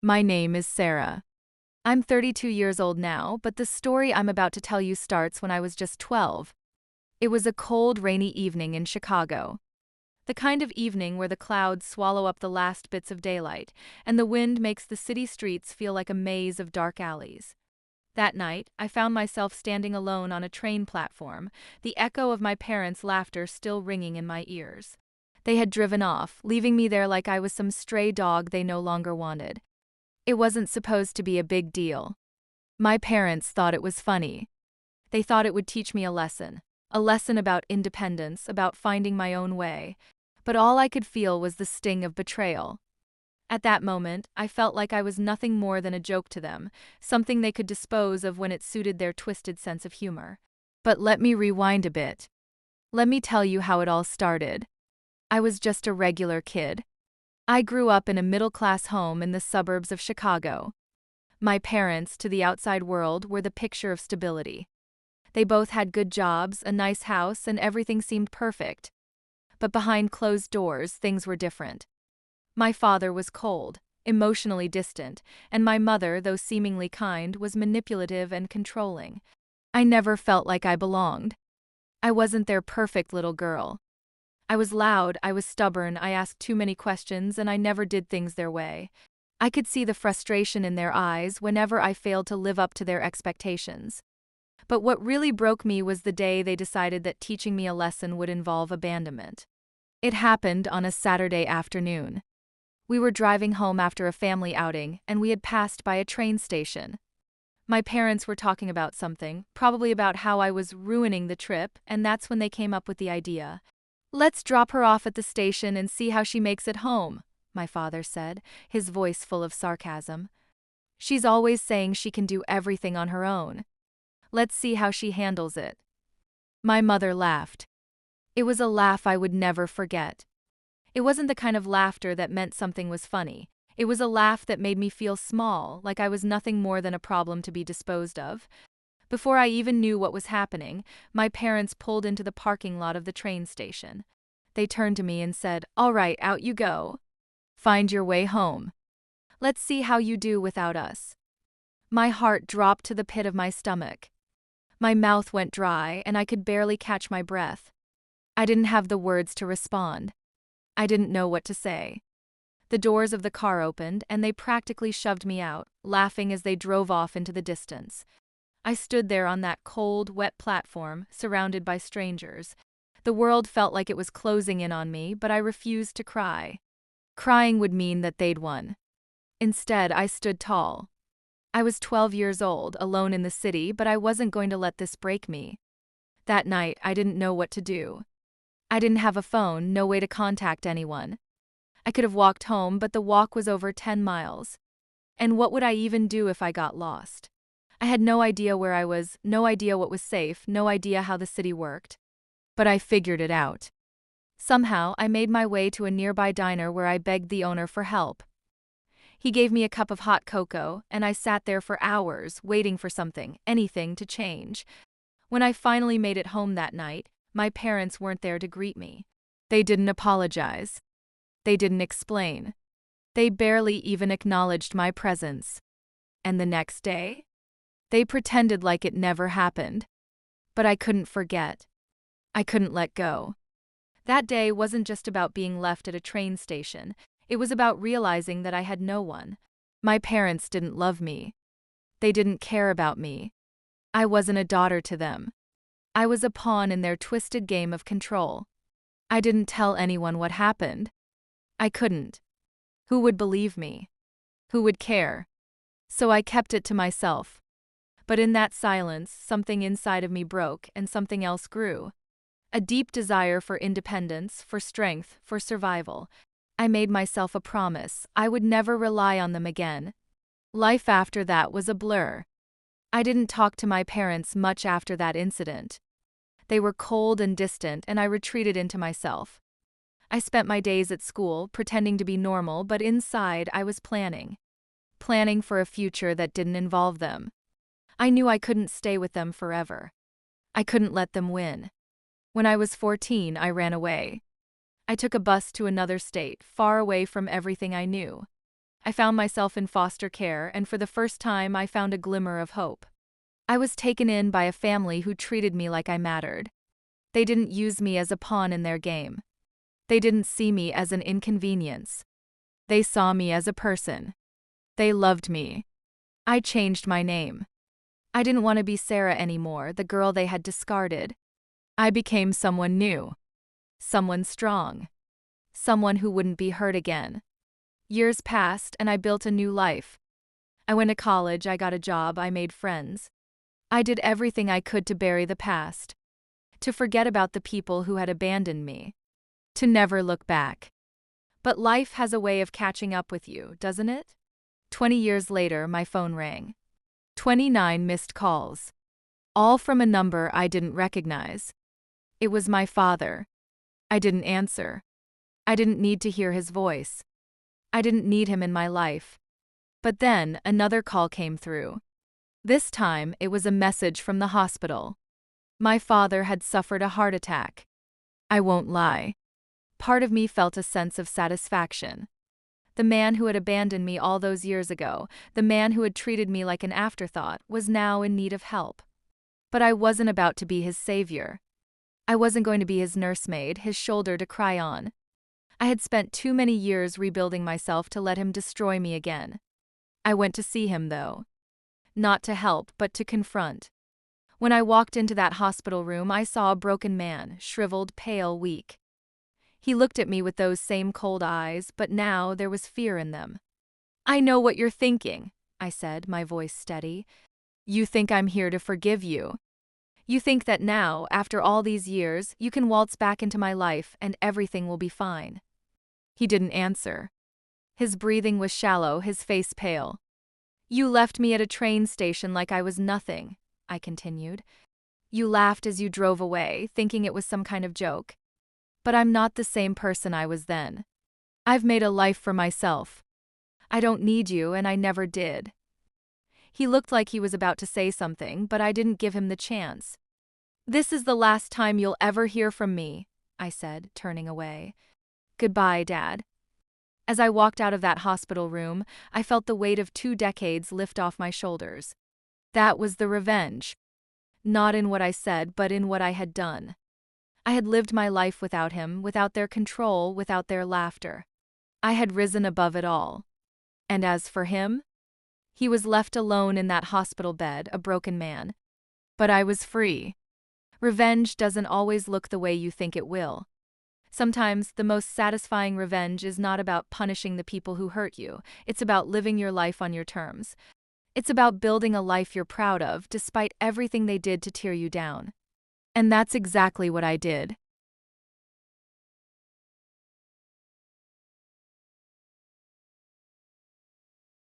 My name is Sarah. I'm 32 years old now, but the story I'm about to tell you starts when I was just 12. It was a cold, rainy evening in Chicago. The kind of evening where the clouds swallow up the last bits of daylight, and the wind makes the city streets feel like a maze of dark alleys. That night, I found myself standing alone on a train platform, the echo of my parents' laughter still ringing in my ears. They had driven off, leaving me there like I was some stray dog they no longer wanted. It wasn't supposed to be a big deal. My parents thought it was funny. They thought it would teach me a lesson about independence, about finding my own way. But all I could feel was the sting of betrayal. At that moment, I felt like I was nothing more than a joke to them, something they could dispose of when it suited their twisted sense of humor. But let me rewind a bit. Let me tell you how it all started. I was just a regular kid. I grew up in a middle-class home in the suburbs of Chicago. My parents, to the outside world, were the picture of stability. They both had good jobs, a nice house, and everything seemed perfect. But behind closed doors, things were different. My father was cold, emotionally distant, and my mother, though seemingly kind, was manipulative and controlling. I never felt like I belonged. I wasn't their perfect little girl. I was loud, I was stubborn, I asked too many questions, and I never did things their way. I could see the frustration in their eyes whenever I failed to live up to their expectations. But what really broke me was the day they decided that teaching me a lesson would involve abandonment. It happened on a Saturday afternoon. We were driving home after a family outing, and we had passed by a train station. My parents were talking about something, probably about how I was ruining the trip, and that's when they came up with the idea. "Let's drop her off at the station and see how she makes it home," my father said, his voice full of sarcasm. "She's always saying she can do everything on her own. Let's see how she handles it." My mother laughed. It was a laugh I would never forget. It wasn't the kind of laughter that meant something was funny. It was a laugh that made me feel small, like I was nothing more than a problem to be disposed of. Before I even knew what was happening, my parents pulled into the parking lot of the train station. They turned to me and said, "All right, out you go. Find your way home. Let's see how you do without us." My heart dropped to the pit of my stomach. My mouth went dry, and I could barely catch my breath. I didn't have the words to respond. I didn't know what to say. The doors of the car opened, and they practically shoved me out, laughing as they drove off into the distance. I stood there on that cold, wet platform, surrounded by strangers. The world felt like it was closing in on me, but I refused to cry. Crying would mean that they'd won. Instead, I stood tall. I was 12 years old, alone in the city, but I wasn't going to let this break me. That night, I didn't know what to do. I didn't have a phone, no way to contact anyone. I could have walked home, but the walk was over 10 miles. And what would I even do if I got lost? I had no idea where I was, no idea what was safe, no idea how the city worked. But I figured it out. Somehow, I made my way to a nearby diner where I begged the owner for help. He gave me a cup of hot cocoa, and I sat there for hours, waiting for something, anything, to change. When I finally made it home that night, my parents weren't there to greet me. They didn't apologize. They didn't explain. They barely even acknowledged my presence. And the next day? They pretended like it never happened. But I couldn't forget. I couldn't let go. That day wasn't just about being left at a train station. It was about realizing that I had no one. My parents didn't love me. They didn't care about me. I wasn't a daughter to them. I was a pawn in their twisted game of control. I didn't tell anyone what happened. I couldn't. Who would believe me? Who would care? So I kept it to myself. But in that silence, something inside of me broke and something else grew. A deep desire for independence, for strength, for survival. I made myself a promise. I would never rely on them again. Life after that was a blur. I didn't talk to my parents much after that incident. They were cold and distant, and I retreated into myself. I spent my days at school, pretending to be normal, but inside I was planning. Planning for a future that didn't involve them. I knew I couldn't stay with them forever. I couldn't let them win. When I was 14, I ran away. I took a bus to another state, far away from everything I knew. I found myself in foster care, and for the first time I found a glimmer of hope. I was taken in by a family who treated me like I mattered. They didn't use me as a pawn in their game. They didn't see me as an inconvenience. They saw me as a person. They loved me. I changed my name. I didn't want to be Sarah anymore, the girl they had discarded. I became someone new. Someone strong. Someone who wouldn't be hurt again. Years passed and I built a new life. I went to college, I got a job, I made friends. I did everything I could to bury the past. To forget about the people who had abandoned me. To never look back. But life has a way of catching up with you, doesn't it? 20 years later, my phone rang. 29 missed calls. All from a number I didn't recognize. It was my father. I didn't answer. I didn't need to hear his voice. I didn't need him in my life. But then, another call came through. This time, it was a message from the hospital. My father had suffered a heart attack. I won't lie. Part of me felt a sense of satisfaction. The man who had abandoned me all those years ago, the man who had treated me like an afterthought, was now in need of help. But I wasn't about to be his savior. I wasn't going to be his nursemaid, his shoulder to cry on. I had spent too many years rebuilding myself to let him destroy me again. I went to see him, though. Not to help, but to confront. When I walked into that hospital room, I saw a broken man, shriveled, pale, weak. He looked at me with those same cold eyes, but now there was fear in them. "I know what you're thinking," I said, my voice steady. "You think I'm here to forgive you. You think that now, after all these years, you can waltz back into my life and everything will be fine." He didn't answer. His breathing was shallow, his face pale. "You left me at a train station like I was nothing," I continued. "You laughed as you drove away, thinking it was some kind of joke. But I'm not the same person I was then. I've made a life for myself. I don't need you, and I never did." He looked like he was about to say something, but I didn't give him the chance. "This is the last time you'll ever hear from me," I said, turning away. "Goodbye, Dad." As I walked out of that hospital room, I felt the weight of 2 decades lift off my shoulders. That was the revenge. Not in what I said, but in what I had done. I had lived my life without him, without their control, without their laughter. I had risen above it all. And as for him? He was left alone in that hospital bed, a broken man. But I was free. Revenge doesn't always look the way you think it will. Sometimes the most satisfying revenge is not about punishing the people who hurt you, it's about living your life on your terms. It's about building a life you're proud of, despite everything they did to tear you down. And that's exactly what I did.